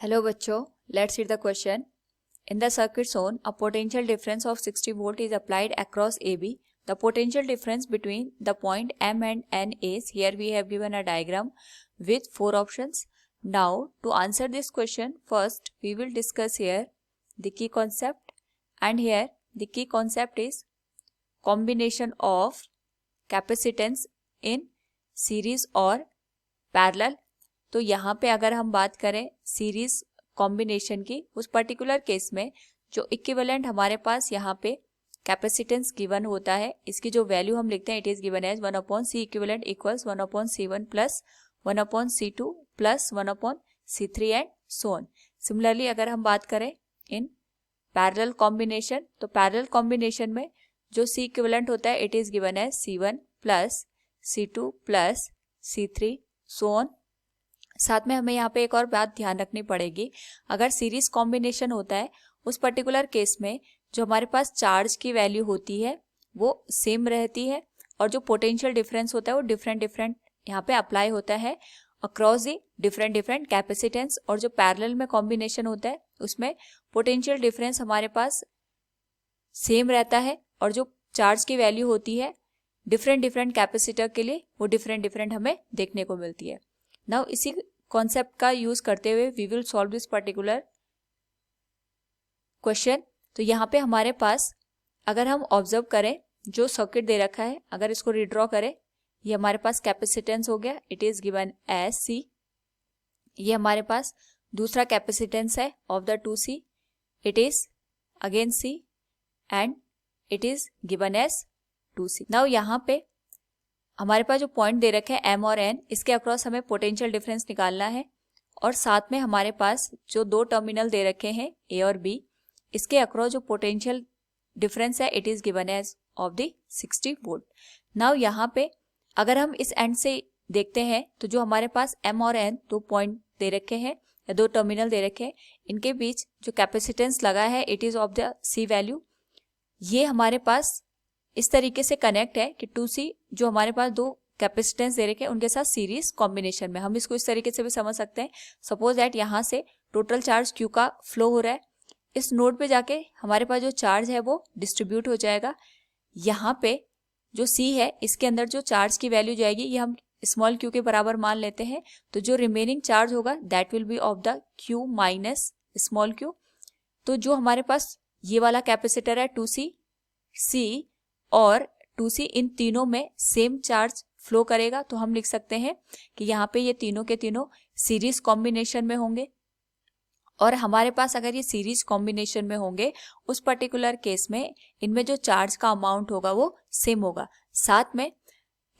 Hello बच्चों, let's read the question. In the circuit zone, a potential difference of 60 volt is applied across AB. The potential difference between the point M and N is, here we have given a diagram with 4 options. Now, to answer this question, first we will discuss here the key concept, and here the key concept is combination of capacitance in series और parallel. तो यहाँ पे अगर हम बात करें series combination की, उस पर्टिकुलर केस में जो इक्विवेलेंट हमारे पास यहाँ पे कैपेसिटेंस गिवन होता है, इसकी जो वैल्यू हम लिखते हैं, it is given as 1/C equivalent equals 1/C1 plus 1/C2 plus 1/C3 and so on. Similarly अगर हम बात करें इन पैरेलल कॉम्बिनेशन, तो पैरेलल कॉम्बिनेशन में जो C इक्विवेलेंट होता है, it is given as C1 plus C2 plus C3 so on. साथ में हमें यहाँ पे एक और बात ध्यान रखनी पड़ेगी, अगर सीरीज कॉम्बिनेशन होता है उस पर्टिकुलर केस में जो हमारे पास चार्ज की वैल्यू होती है वो सेम रहती है, और जो पोटेंशियल डिफरेंस होता है वो डिफरेंट यहाँ पे अप्लाई होता है अक्रॉस दी डिफरेंट कैपेसिटेंस. और जो पैरेलल में कॉम्बिनेशन होता है उसमें पोटेंशियल डिफरेंस हमारे पास सेम रहता है, और जो चार्ज की वैल्यू होती है डिफरेंट कैपेसिटर के लिए वो डिफरेंट हमें देखने को मिलती है. नाउ इसी कॉन्सेप्ट का यूज करते हुए we will solve this particular question. तो यहाँ पे हमारे पास अगर हम ऑब्जर्व करें जो सर्किट दे रखा है, अगर इसको रिड्रॉ करें, ये हमारे पास कैपेसिटेंस हो गया, it is given as C. ये हमारे पास दूसरा कैपेसिटेंस है of the 2C, it is again C and it is given as 2C. Now यहाँ पे हमारे पास जो पॉइंट दे रखे हैं M और N, इसके अक्रॉस हमें पोटेंशियल डिफरेंस निकालना है, और साथ में हमारे पास जो दो टर्मिनल दे रखे हैं A और B, इसके अक्रॉस जो पोटेंशियल डिफरेंस है it is given as of the 60 volt. Now यहाँ पे अगर हम इस एंड से देखते हैं तो जो हमारे पास M और N दो पॉइंट दे रखे हैं या दो टर्मिनल दे रखे हैं, इनके बीच जो कैपेसिटेंस लगा है it is of the C value. ये हमारे पास इस तरीके से कनेक्ट है कि 2C जो हमारे पास दो कैपेसिटेंस दे रखे हैं उनके साथ सीरीज कॉम्बिनेशन में. हम इसको इस तरीके से भी समझ सकते हैं, सपोज दैट यहाँ से टोटल चार्ज Q का फ्लो हो रहा है, इस नोड पे जाके हमारे पास जो चार्ज है वो डिस्ट्रीब्यूट हो जाएगा. यहाँ पे जो C है इसके अंदर जो चार्ज की वैल्यू जाएगी ये हम स्मॉल q के बराबर मान लेते हैं, तो जो रिमेनिंग चार्ज होगा that will be of the Q minus small q. तो जो हमारे पास ये वाला कैपेसिटर है 2C, C और 2C, इन तीनों में सेम चार्ज फ्लो करेगा, तो हम लिख सकते हैं कि यहाँ पे ये तीनों के तीनों सीरीज कॉम्बिनेशन में होंगे. और हमारे पास अगर ये सीरीज कॉम्बिनेशन में होंगे उस पर्टिकुलर केस में इनमें जो चार्ज का अमाउंट होगा वो सेम होगा. साथ में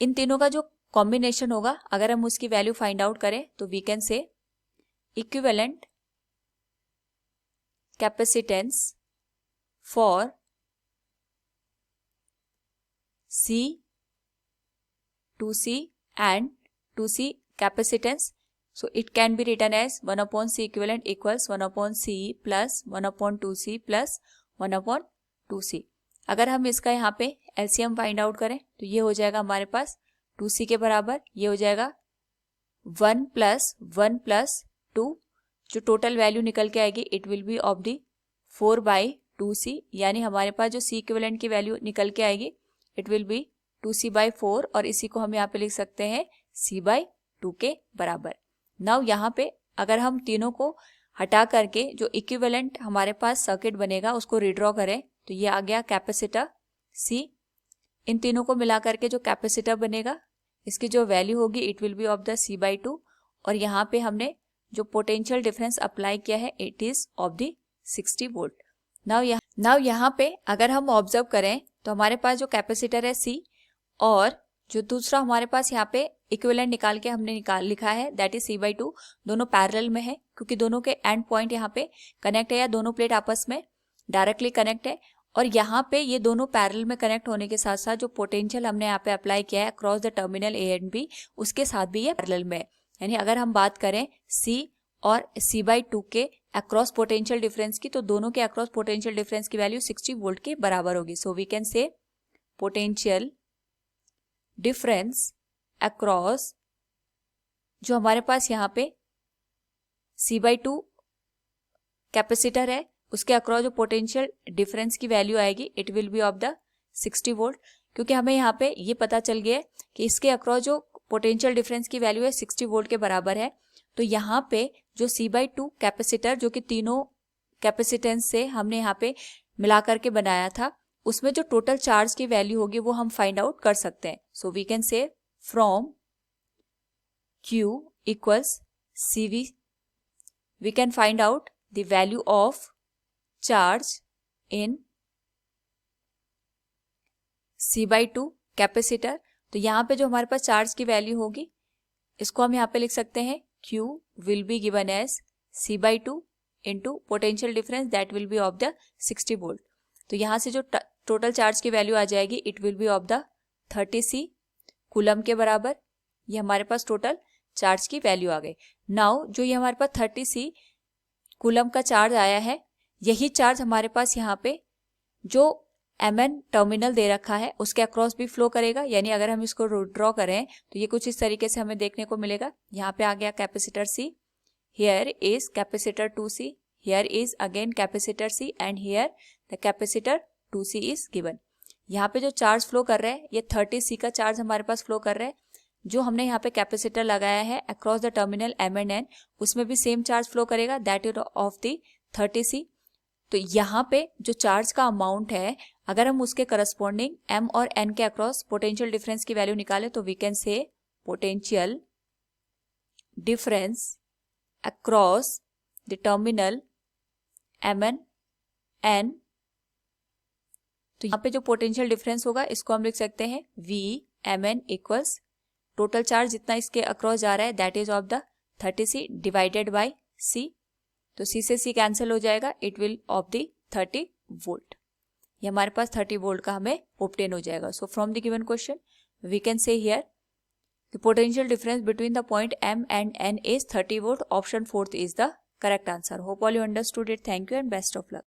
इन तीनों का जो कॉम्बिनेशन होगा, अगर हम उसकी वैल्यू फाइंड आउट करें तो we can say equivalent capacitance for C, 2C and 2C capacitance. So it can be written as 1/C equivalent equals 1/C plus 1/2C plus 1/2C. अगर हम इसका यहाँ पे LCM फाइंड आउट करें तो ये हो जाएगा हमारे पास 2C के बराबर, ये हो जाएगा 1 प्लस 1 प्लस 2, जो टोटल वैल्यू निकल के आएगी it will be of the 4/2C. यानी हमारे पास जो C इक्विवेलेंट की वैल्यू निकल के आएगी इट विल बी 2C/4, और इसी को हम यहाँ पे लिख सकते हैं C/2 के बराबर. नाउ यहाँ पे अगर हम तीनों को हटा करके जो इक्विवेलेंट हमारे पास सर्किट बनेगा उसको रिड्रॉ करें तो ये आ गया कैपेसिटर C. इन तीनों को मिला करके जो कैपेसिटर बनेगा इसकी जो वैल्यू होगी it will be of the C/2, और यहाँ पे हमने जो पोटेंशियल डिफरेंस अप्लाई किया है it is of the 60 volt. Now यहाँ पे अगर हम ऑब्जर्व करें तो हमारे पास जो कैपेसिटर है C, और जो दूसरा हमारे पास यहाँ पे इक्विवेलेंट निकाल के हमने लिखा है दैट इज C/2, दोनों पैरेलल में है क्योंकि दोनों के एंड पॉइंट यहाँ पे कनेक्ट है या दोनों प्लेट आपस में डायरेक्टली कनेक्ट है. और यहाँ पे ये दोनों पैरेलल में कनेक्ट होने के साथ साथ जो पोटेंशियल हमने यहाँ पे अप्लाई किया है across the terminal A and B, उसके साथ भी ये पैरेलल में है. यानी अगर हम बात करें C और C/2 के अक्रॉस पोटेंशियल डिफरेंस की, तो दोनों के अक्रॉस पोटेंशियल डिफरेंस की वैल्यू 60 वोल्ट के बराबर होगी. So we can say potential difference across जो हमारे पास यहाँ पे C/2 कैपेसिटर है, उसके अक्रॉस जो पोटेंशियल डिफरेंस की वैल्यू आएगी it will be of the 60 volt, क्योंकि हमें यहाँ पे ये पता चल गया कि इसके अक्रॉस जो पोटेंशियल डिफरेंस की वैल्यू है 60 वोल्ट के बराबर है। तो यहाँ पे जो C/2 कैपेसिटर जो कि तीनों कैपेसिटेंस से हमने यहाँ पे मिला करके बनाया था, उसमें जो टोटल चार्ज की वैल्यू होगी वो हम फाइंड आउट कर सकते हैं। So we can say from Q equals CV we can find out the value of charge in C/2 capacitor. तो यहाँ पे जो हमारे पास चार्ज की वैल्यू होगी इसको हम यहाँ पे लिख सकते हैं Q will be given as C/2 into potential difference that will be of the 60 volt. तो यहाँ से जो टोटल चार्ज की वैल्यू आ जाएगी it will be of the 30C coulomb के बराबर। ये हमारे पास टोटल चार्ज की वैल्यू आ गई। नाउ जो ये हमारे पास 30C कूलम का चार्ज आया है, यही चार्ज हमारे पास यहाँ पे जो Mn टर्मिनल दे रखा है उसके अक्रॉस भी फ्लो करेगा। यानी अगर हम इसको ड्रॉ करें तो ये कुछ इस तरीके से हमें देखने को मिलेगा। यहाँ पे आ गया capacitor C, here is capacitor 2C, here is again capacitor C and here the capacitor 2C is given. यहाँ पे जो चार्ज फ्लो कर रहा है ये 30C का चार्ज हमारे पास फ्लो कर रहा है। जो हमने यहाँ पे कैपेसिटर लगाया है across the terminal M and N, उसमें भी सेम चार्ज फ्लो करेगा, that is of the 30C। तो यहाँ पे जो चार्ज का अमाउंट है, अगर हम उसके करस्पॉन्डिंग M और N के अक्रॉस पोटेंशियल डिफरेंस की वैल्यू निकालें तो we can say potential difference across the terminal Mn N। तो यहाँ पे जो पोटेंशियल डिफरेंस होगा इसको हम लिख सकते हैं VMn इक्वल्स टोटल चार्ज जितना इसके अक्रॉस जा रहा है that is of the 30C divided by C। तो C से C कैंसिल हो जाएगा, it will of the 30 volt. ये हमारे पास 30 वोल्ट का हमें ऑब्टेन हो जाएगा। So from the given question we can say here the potential difference between the point M and N is 30 volt. Option 4th is the correct answer. Hope all you understood it. Thank you and best of luck.